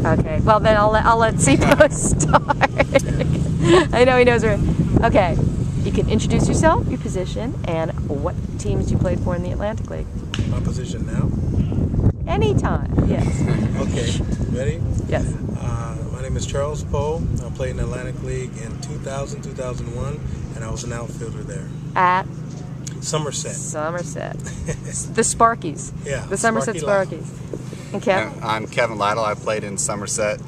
Okay. Well, then I'll let Sipo start. I know he knows where. Okay. You can introduce yourself, your position, and what teams you played for in the Atlantic League. My position now? Anytime. Yes. Okay. Ready? Yes. My name is Charles Poe. I played in the Atlantic League in 2000, 2001, and I was an outfielder there. At Somerset. The Sparkies. Yeah. The Somerset Sparkies. And Kevin? I'm Kevin Lytle. I played in Somerset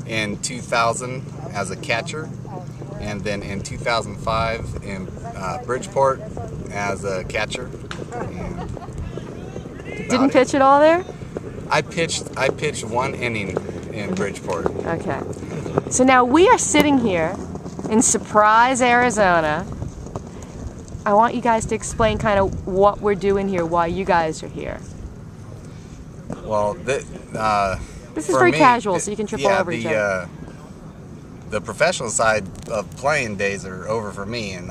in 2000 as a catcher, and then in 2005 in Bridgeport as a catcher. Didn't pitch at all there? I pitched 1 inning in Bridgeport. Okay. So now we are sitting here in Surprise, Arizona. I want you guys to explain kind of what we're doing here, why you guys are here. Well, this is very casual, so you can trip all over each other. The professional side of playing days are over for me, and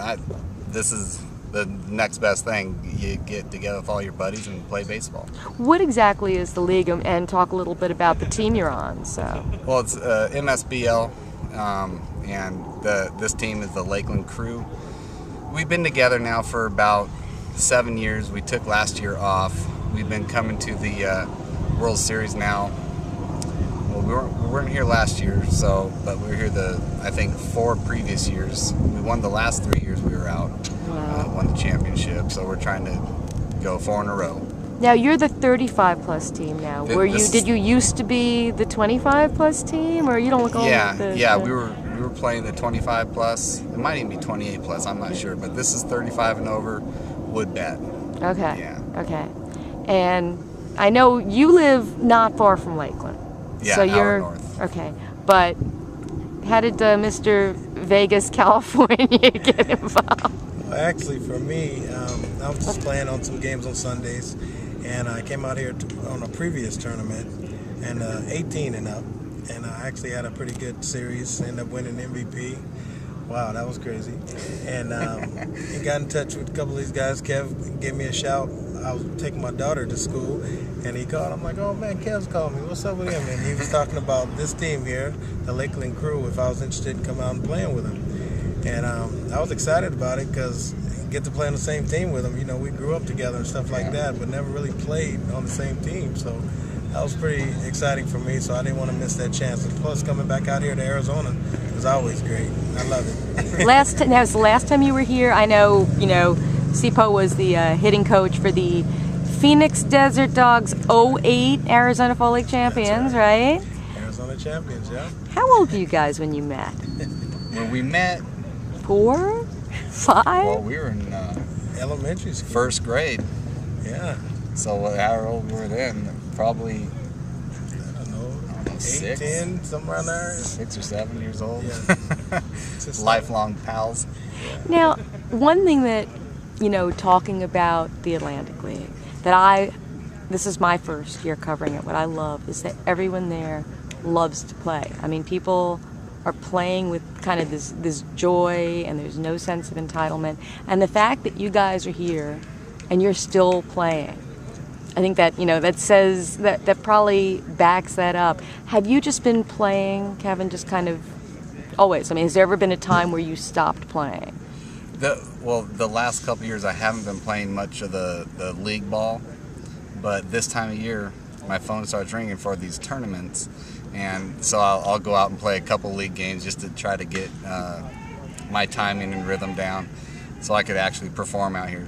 this is the next best thing. You get together with all your buddies and play baseball. What exactly is the league, and talk a little bit about the team you're on? So. Well, it's MSBL, and this team is the Lakeland Crew. We've been together now for about 7 years. We took last year off. We've been coming to the World Series now. Well, we weren't here last year, but we were here I think 4 previous years. We won the last 3 years we were out. Wow. Won the championship, so we're trying to go 4 in a row. Now you're the 35+ team now. Did you used to be the 25+ team, or you don't look old? Yeah. We were playing the 25+. It might even be 28+. I'm not sure, but this is 35 and over wood bat. Okay. Yeah. Okay. And I know you live not far from Lakeland. Yeah, so you're north. Okay. But how did Mr. Vegas, California get involved? Well, actually, for me, I was just playing on some games on Sundays, and I came out here on a previous tournament, and 18 and up, and I actually had a pretty good series, ended up winning MVP. Wow, that was crazy. And he got in touch with a couple of these guys. Kev gave me a shout. I was taking my daughter to school, and he called. I'm like, oh man, Kev's called me. What's up with him? And he was talking about this team here, the Lakeland Crew, if I was interested in coming out and playing with him. And I was excited about it because I get to play on the same team with him. You know, we grew up together and stuff like that, but never really played on the same team. So that was pretty exciting for me, so I didn't want to miss that chance. And plus, coming back out here to Arizona was always great. I love it. Now, was the last time you were here? I know, Sipo was the hitting coach for the Phoenix Desert Dogs 08 Arizona Fall League champions, right? Arizona champions, yeah. How old were you guys when you met? When we met, 4, 5? Well, we were in elementary school. 1st grade. Yeah. So how old were we then? Probably, I don't know, 8, 6, 10, somewhere around there. 6 or 7 years old. Yeah. Lifelong pals. Now, one thing that, talking about the Atlantic League, this is my first year covering it, what I love is that everyone there loves to play. I mean, people are playing with kind of this joy, and there's no sense of entitlement. And the fact that you guys are here and you're still playing, I think that, that says, that probably backs that up. Have you just been playing, Kevin, just kind of always? I mean, has there ever been a time where you stopped playing? The last couple years I haven't been playing much of the league ball, but this time of year my phone starts ringing for these tournaments, and so I'll go out and play a couple league games just to try to get my timing and rhythm down so I could actually perform out here.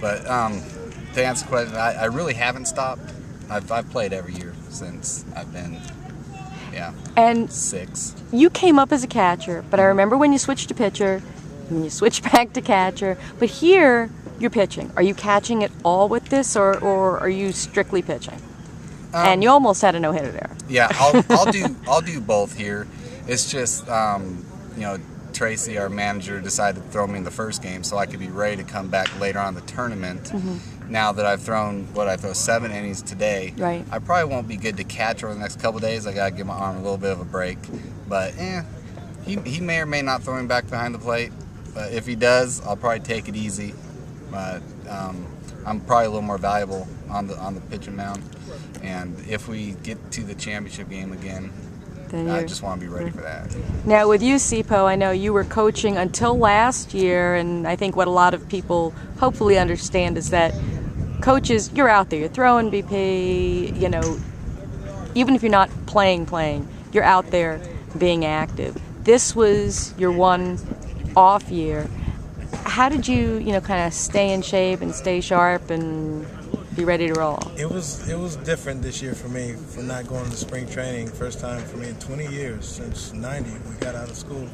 But to answer the question, I really haven't stopped. I've played every year since I've been, and 6. You came up as a catcher, but I remember when you switched to pitcher, when you switch back to catcher, but here you're pitching. Are you catching at all with this, or are you strictly pitching? And you almost had a no-hitter there. Yeah, I'll do both here. It's just Tracy, our manager, decided to throw me in the first game so I could be ready to come back later on in the tournament. Mm-hmm. Now that I've thrown 7 innings today, right. I probably won't be good to catch over the next couple of days. I gotta give my arm a little bit of a break, but he may or may not throw me back behind the plate. But if he does, I'll probably take it easy but I'm probably a little more valuable on the pitching mound. And if we get to the championship game again, Then I you're- just want to be ready for that. Now, with you, Sipo, I know you were coaching until last year, and I think what a lot of people hopefully understand is that coaches, you're out there, you're throwing BP, you know, even if you're not playing, you're out there being active. This was your one off year. How did you, kind of stay in shape and stay sharp and be ready to roll? It was different this year for me for not going to spring training. First time for me in 20 years since '90 we got out of school,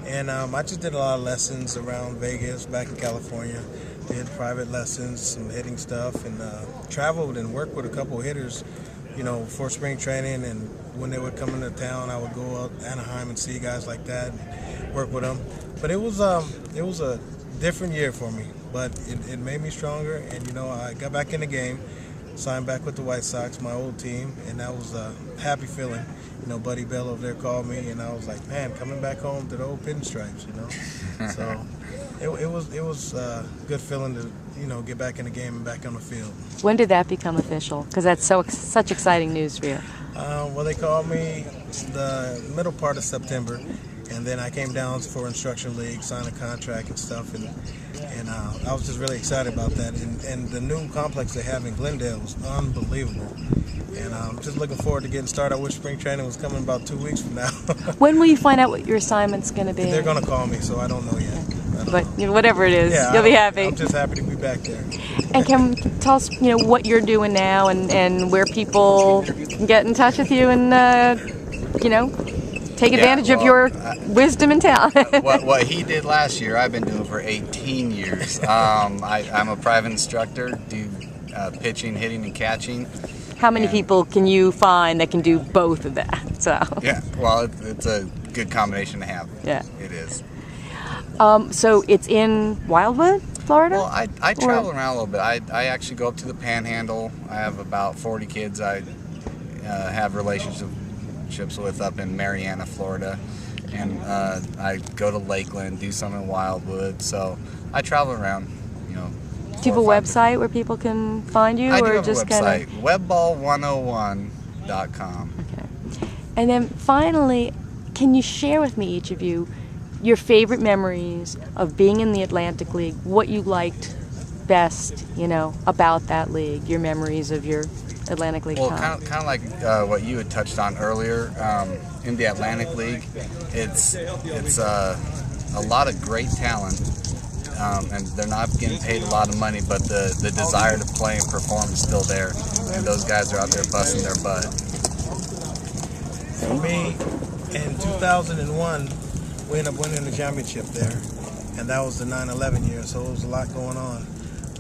and I just did a lot of lessons around Vegas, back in California. Did private lessons, some hitting stuff, and traveled and worked with a couple of hitters, for spring training. And when they would come into town, I would go out Anaheim and see guys like that, and work with them. But it was a different year for me, but it made me stronger. And I got back in the game, signed back with the White Sox, my old team, and that was a happy feeling. Buddy Bell over there called me, and I was like, man, coming back home to the old pinstripes, So it was a good feeling to get back in the game and back on the field. When did that become official? Because that's such exciting news for you. Well, they called me the middle part of September, and then I came down for Instruction League, signed a contract and stuff, and I was just really excited about that. And the new complex they have in Glendale was unbelievable. And I'm just looking forward to getting started. I wish spring training was coming about 2 weeks from now. When will you find out what your assignment's going to be? They're going to call me, so I don't know yet. But whatever it is, you'll be happy. I'm just happy to be back there. And can tell us, what you're doing now and where people can get in touch with you and, take advantage of your wisdom and talent. What he did last year, I've been doing for 18 years. I'm a private instructor, do pitching, hitting, and catching. How many people can you find that can do both of that? So Yeah, well, it's a good combination to have. Yeah. It is. So it's in Wildwood, Florida? Well, I travel around a little bit. I actually go up to the Panhandle. I have about 40 kids I have relationships with up in Marianna, Florida. And I go to Lakeland, do some in Wildwood. So I travel around, Do you have a website where people can find you? I do or have just a website, webball101.com. Okay. And then finally, can you share with me, each of you, your favorite memories of being in the Atlantic League, what you liked best, about that league, your memories of your Atlantic League Well, time? kind of like what you had touched on earlier, in the Atlantic League, it's a lot of great talent, and they're not getting paid a lot of money, but the desire to play and perform is still there, and those guys are out there busting their butt. For me, in 2001, we ended up winning the championship there, and that was the 9/11 year, so it was a lot going on.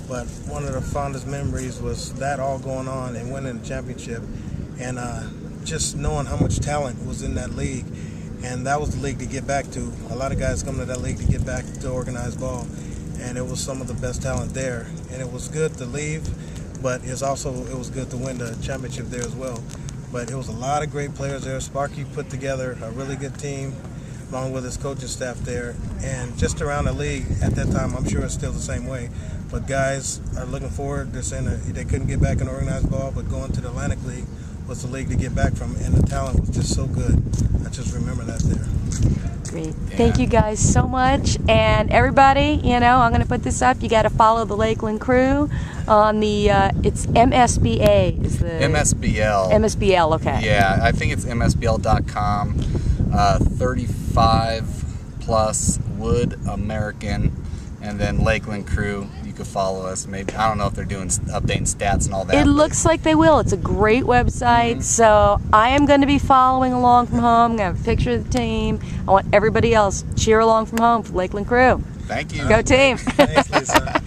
But one of the fondest memories was that all going on and winning the championship, and just knowing how much talent was in that league, and that was the league to get back to. A lot of guys come to that league to get back to organized ball, and it was some of the best talent there. And it was good to leave, but it was good to win the championship there as well. But it was a lot of great players there. Sparky put together a really good team, along with his coaching staff there. And just around the league at that time, I'm sure it's still the same way. But guys are looking forward. They're saying that they couldn't get back in organized ball, but going to the Atlantic League was the league to get back from. And the talent was just so good. I just remember that there. Great. Yeah. Thank you guys so much. And everybody, I'm going to put this up. You got to follow the Lakeland Crew on the, it's MSBA is the... MSBL. MSBL, okay. Yeah, I think it's msbl.com. 35 plus Wood American, and then Lakeland Crew. You could follow us. Maybe I don't know if they're doing updating stats and all that. It looks like they will. It's a great website. So I am going to be following along from home. I'm going to have a picture of the team. I want everybody else cheer along from home for Lakeland Crew. Thank you. Go team. Thanks, Lisa.